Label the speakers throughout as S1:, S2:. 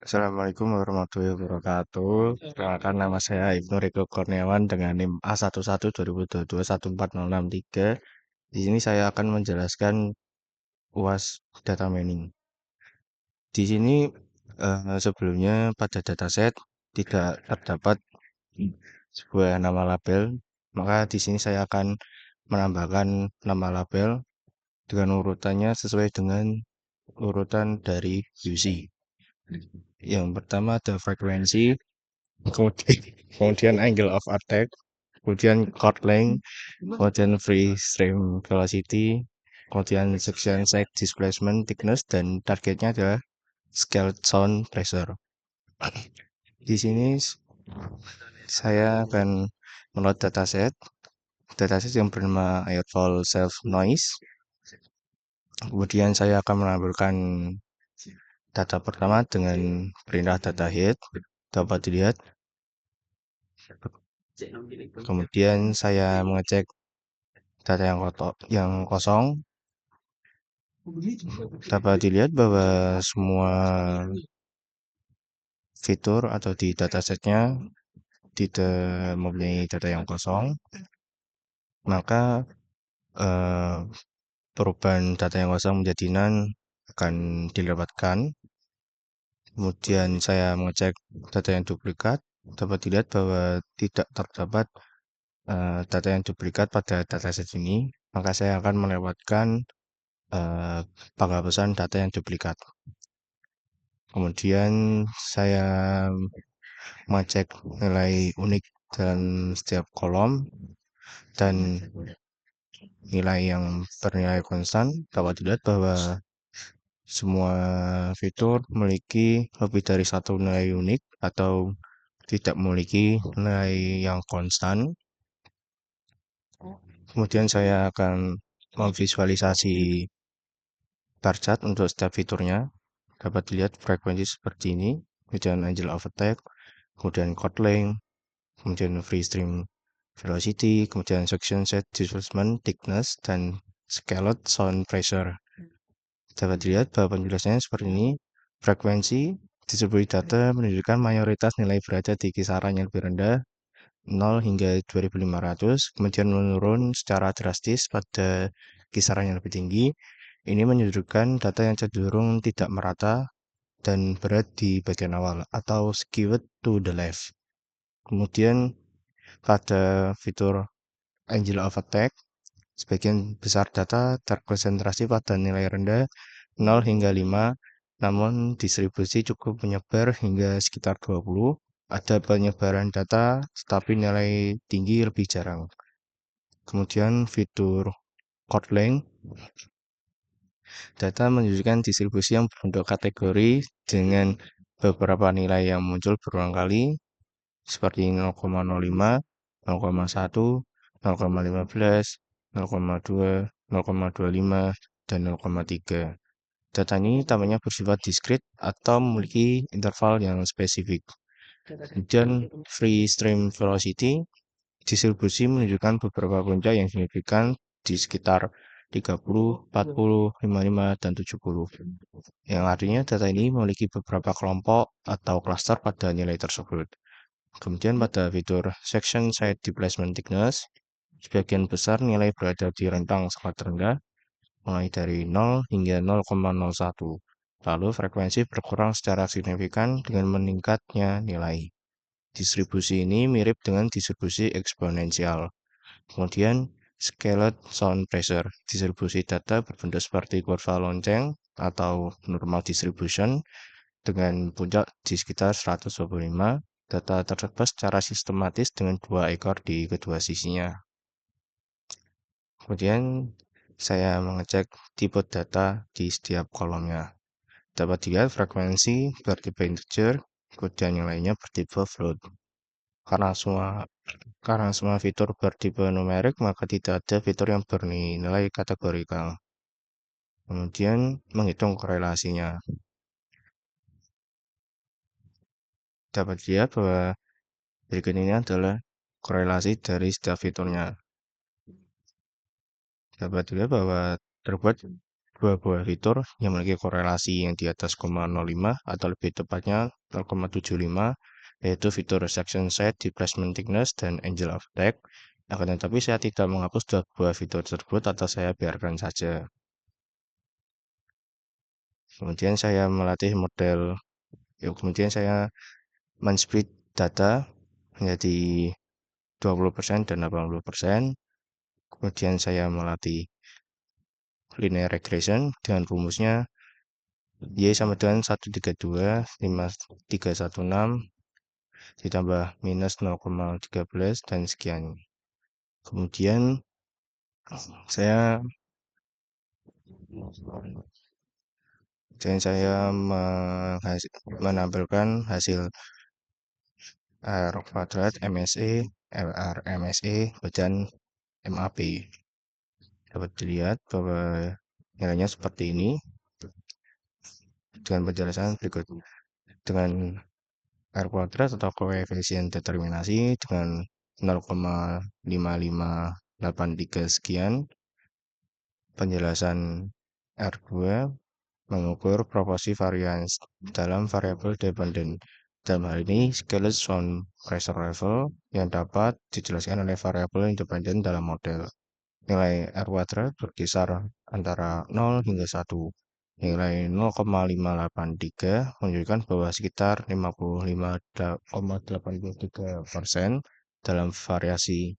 S1: Assalamualaikum warahmatullahi wabarakatuh. Perkenalkan nama saya Ibnu Riko Kurniawan dengan NIM A11 2022 14063. Di sini saya akan menjelaskan UAS data mining. Di sini sebelumnya pada dataset tidak terdapat sebuah nama label, maka di sini saya akan menambahkan nama label dengan urutannya sesuai dengan urutan dari UC. Yang pertama ada frekuensi, kemudian angle of attack, kemudian chord length, kemudian free stream velocity, kemudian section side displacement thickness, dan targetnya adalah scale sound pressure. Di sini saya akan meload dataset yang bernama Airfall Self Noise. Kemudian saya akan menampilkan data pertama dengan perintah data head, dapat dilihat. Kemudian saya mengecek data yang kosong, dapat dilihat bahwa semua fitur atau di datasetnya tidak mempunyai data yang kosong, maka eh, perubahan data yang kosong menjadi none akan dilewatkan. Kemudian saya mengecek data yang duplikat, dapat dilihat bahwa tidak terdapat data yang duplikat pada dataset ini, maka saya akan melewatkan penghapusan data yang duplikat. Kemudian saya mengecek nilai unik dalam setiap kolom dan nilai yang bernilai konstan, dapat dilihat bahwa semua fitur memiliki lebih dari satu nilai unik atau tidak memiliki nilai yang konstan. Kemudian saya akan memvisualisasi bar chart untuk setiap fiturnya. Dapat dilihat frekuensi seperti ini, kemudian angle of attack, kemudian chord length, kemudian free stream velocity, kemudian section set displacement thickness, dan scaled sound pressure. Dapat dilihat bahwa penjelasannya seperti ini. Frekuensi distribusi data menunjukkan mayoritas nilai berada di kisaran yang lebih rendah 0 hingga 2500, kemudian menurun secara drastis pada kisaran yang lebih tinggi. Ini menunjukkan data yang cenderung tidak merata dan berat di bagian awal atau skewed to the left. Kemudian pada fitur angle of attack, sebagian besar data terkonsentrasi pada nilai rendah 0 hingga 5, namun distribusi cukup menyebar hingga sekitar 20. Ada penyebaran data, tetapi nilai tinggi lebih jarang. Kemudian fitur chord length, data menunjukkan distribusi yang berbentuk kategori dengan beberapa nilai yang muncul berulang kali, seperti 0,05, 0,1, 0,15, 0,2, 0,25, dan 0,3. Data ini tampaknya bersifat diskrit atau memiliki interval yang spesifik. Kemudian free stream velocity, distribusi menunjukkan beberapa puncak yang signifikan di sekitar 30, 40, 55, dan 70. Yang artinya data ini memiliki beberapa kelompok atau klaster pada nilai tersebut. Kemudian pada fitur section side displacement thickness, sebagian besar nilai berada di rentang sangat rendah, mulai dari 0 hingga 0,01. Lalu frekuensi berkurang secara signifikan dengan meningkatnya nilai. Distribusi ini mirip dengan distribusi eksponensial. Kemudian scaled sound pressure, distribusi data berbentuk seperti kurva lonceng atau normal distribution dengan puncak di sekitar 125. Data tersebar secara sistematis dengan dua ekor di kedua sisinya. Kemudian saya mengecek tipe data di setiap kolomnya. Dapat dilihat frekuensi bertipe integer, kemudian yang lainnya bertipe float. Karena semua fitur bertipe numerik, maka tidak ada fitur yang bernilai kategorikal. Kemudian menghitung korelasinya. Dapat dilihat bahwa berikut ini adalah korelasi dari setiap fiturnya. Dapat dilihat bahwa terbuat dua buah fitur yang memiliki korelasi yang di atas 0,05 atau lebih tepatnya 0,75, yaitu fitur section size, displacement thickness, dan angle of attack. Akan tetapi saya tidak menghapus dua buah fitur tersebut atau saya biarkan saja. Kemudian saya melatih model, kemudian saya men-split data menjadi 20% dan 80%. Kemudian saya melatih linear regression dengan rumusnya Y sama dengan 132,5316 ditambah minus 0,13 dan sekian. Kemudian saya menampilkan hasil R kuadrat MSE, RMSE, dan MAP. Dapat dilihat bahwa nilainya seperti ini dengan penjelasan berikut. Dengan R kuadrat atau koefisien determinasi dengan 0,5583 sekian, penjelasan R2 mengukur proporsi varians dalam variabel dependent. Dalam hal ini, scaled sound pressure level yang dapat dijelaskan oleh variabel independen dalam model. Nilai R kuadrat berkisar antara 0 hingga 1. Nilai 0,583 menunjukkan bahwa sekitar 55,83% dalam variasi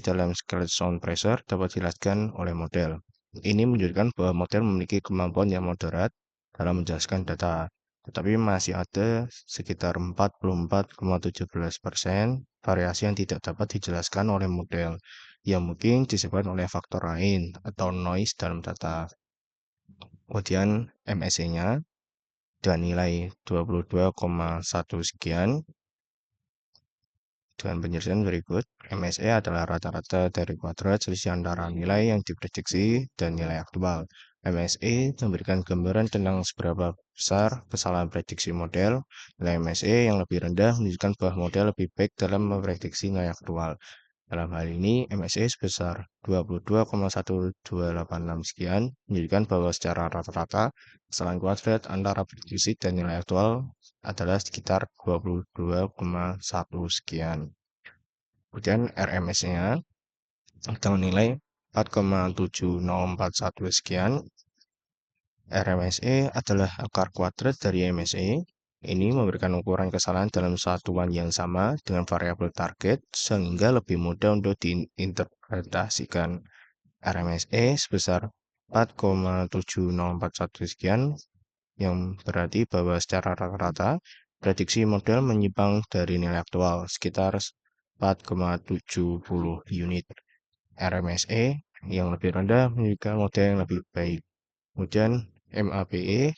S1: dalam scaled sound pressure dapat dijelaskan oleh model. Ini menunjukkan bahwa model memiliki kemampuan yang moderat dalam menjelaskan data, tetapi masih ada sekitar 44,17% variasi yang tidak dapat dijelaskan oleh model, yang mungkin disebabkan oleh faktor lain atau noise dalam data. Kemudian MSE-nya dengan nilai 22,1 sekian. Dengan penjelasan berikut, MSE adalah rata-rata dari kuadrat selisih antara nilai yang diprediksi dan nilai aktual. MSE memberikan gambaran tentang seberapa besar kesalahan prediksi model. Nilai MSE yang lebih rendah menunjukkan bahwa model lebih baik dalam memprediksi nilai aktual. Dalam hal ini, MSE sebesar 22,1286 sekian menunjukkan bahwa secara rata-rata kesalahan kuadrat antara prediksi dan nilai aktual adalah sekitar 22,1 sekian. Kemudian RMS-nya dengan nilai 4,7041 sekian. RMSE adalah akar kuadrat dari MSE. Ini memberikan ukuran kesalahan dalam satuan yang sama dengan variabel target sehingga lebih mudah untuk diinterpretasikan. RMSE sebesar 4,7041 sekian yang berarti bahwa secara rata-rata prediksi model menyimpang dari nilai aktual sekitar 4,70 unit. RMSE yang lebih rendah menunjukkan model yang lebih baik. Kemudian MAPE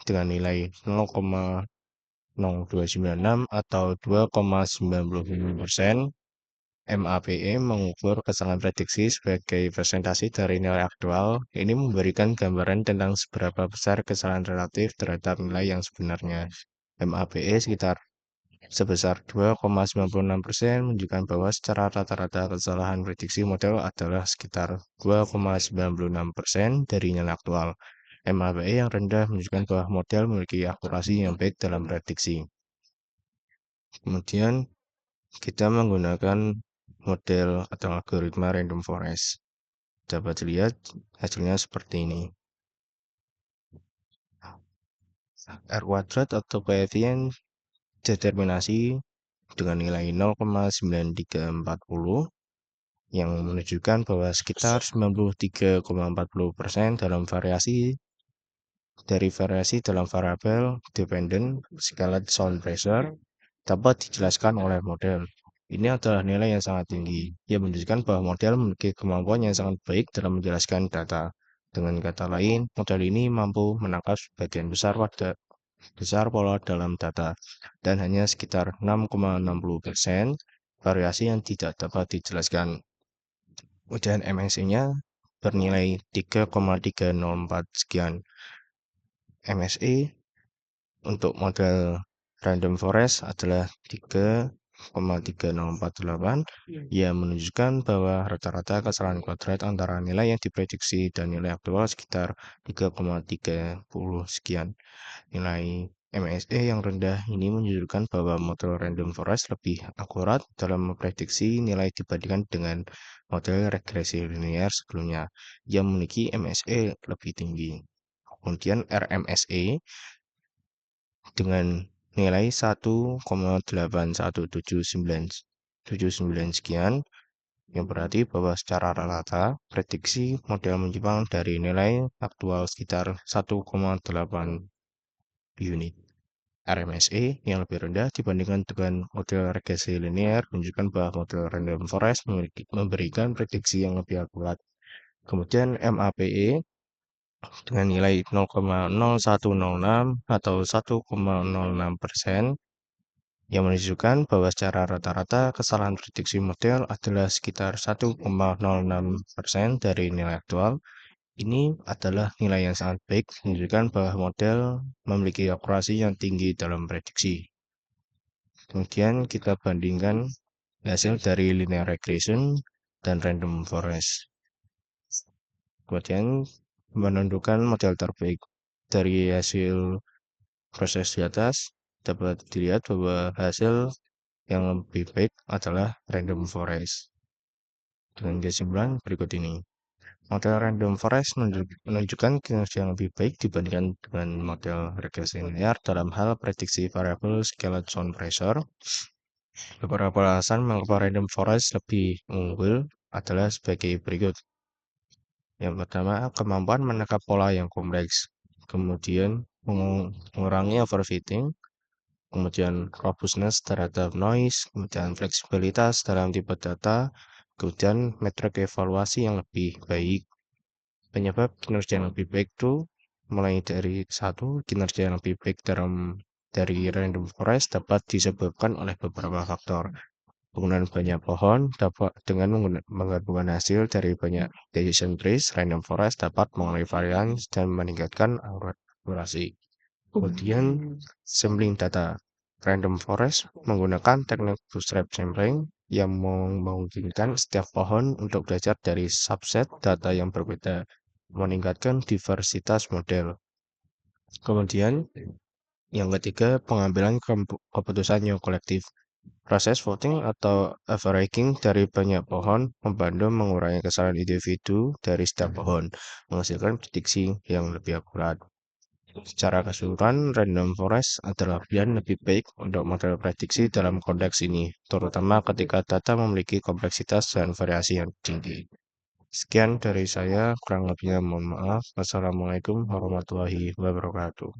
S1: dengan nilai 0,0296 atau 2,95%. MAPE mengukur kesalahan prediksi sebagai presentasi dari nilai aktual. Ini memberikan gambaran tentang seberapa besar kesalahan relatif terhadap nilai yang sebenarnya. MAPE sebesar 2,96% menunjukkan bahwa secara rata-rata kesalahan prediksi model adalah sekitar 2,96% dari nilai aktual. MAPE yang rendah menunjukkan bahwa model memiliki akurasi yang baik dalam prediksi. Kemudian kita menggunakan model atau algoritma random forest. Dapat dilihat hasilnya seperti ini. R kuadrat atau koefisien determinasi dengan nilai 0,9340 yang menunjukkan bahwa sekitar 93,40% dalam variasi dalam variabel dependent scaled sound pressure dapat dijelaskan oleh model. Ini adalah nilai yang sangat tinggi, yang menunjukkan bahwa model memiliki kemampuan yang sangat baik dalam menjelaskan data. Dengan kata lain, model ini mampu menangkap sebagian besar pola dalam data, dan hanya sekitar 6,60% variasi yang tidak dapat dijelaskan. Kemudian MSE-nya bernilai 3,304 sekian. MSE untuk model random forest adalah 3 3,3048 yang menunjukkan bahwa rata-rata kesalahan kuadrat antara nilai yang diprediksi dan nilai aktual sekitar 3,30 sekian. Nilai MSE yang rendah ini menunjukkan bahwa model random forest lebih akurat dalam memprediksi nilai dibandingkan dengan model regresi linear sebelumnya yang memiliki MSE lebih tinggi. Kemudian RMSE dengan nilai 1,81799 sekian, yang berarti bahwa secara rata prediksi model menyimpang dari nilai aktual sekitar 1,8 unit. RMSE yang lebih rendah dibandingkan dengan model regresi linear menunjukkan bahwa model random forest memberikan prediksi yang lebih akurat. Kemudian MAPE dengan nilai 0,0106 atau 1,06% yang menunjukkan bahwa secara rata-rata kesalahan prediksi model adalah sekitar 1,06% dari nilai aktual. Ini adalah nilai yang sangat baik, menunjukkan bahwa model memiliki akurasi yang tinggi dalam prediksi. Kemudian kita bandingkan hasil dari linear regression dan random forest. Kemudian menentukan model terbaik. Dari hasil proses di atas dapat dilihat bahwa hasil yang lebih baik adalah random forest. Dengan kesimpulan berikut ini. Model random forest menunjukkan kinerja yang lebih baik dibandingkan dengan model regresi linear dalam hal prediksi variabel scaled zone pressure. Beberapa alasan mengapa random forest lebih unggul adalah sebagai berikut. Yang pertama, kemampuan menangkap pola yang kompleks, kemudian mengurangi overfitting, kemudian robustness terhadap noise, kemudian fleksibilitas dalam tipe data, kemudian metrik evaluasi yang lebih baik. Penyebab kinerja yang lebih baik itu mulai dari satu, kinerja yang lebih baik dari random forest dapat disebabkan oleh beberapa faktor. Penggunaan banyak pohon dapat dengan menggabungkan hasil dari banyak decision trees, random forest dapat mengurangi varian dan meningkatkan akurasi. Kemudian sampling data. Random forest menggunakan teknik bootstrap sampling yang memungkinkan setiap pohon untuk belajar dari subset data yang berbeda, meningkatkan diversitas model. Kemudian yang ketiga, pengambilan keputusan yang kolektif. Proses voting atau averaging dari banyak pohon membantu mengurangi kesalahan individu dari setiap pohon, menghasilkan prediksi yang lebih akurat. Secara keseluruhan, random forest adalah pilihan lebih baik untuk model prediksi dalam konteks ini, terutama ketika data memiliki kompleksitas dan variasi yang tinggi. Sekian dari saya, kurang lebihnya mohon maaf. Wassalamualaikum warahmatullahi wabarakatuh.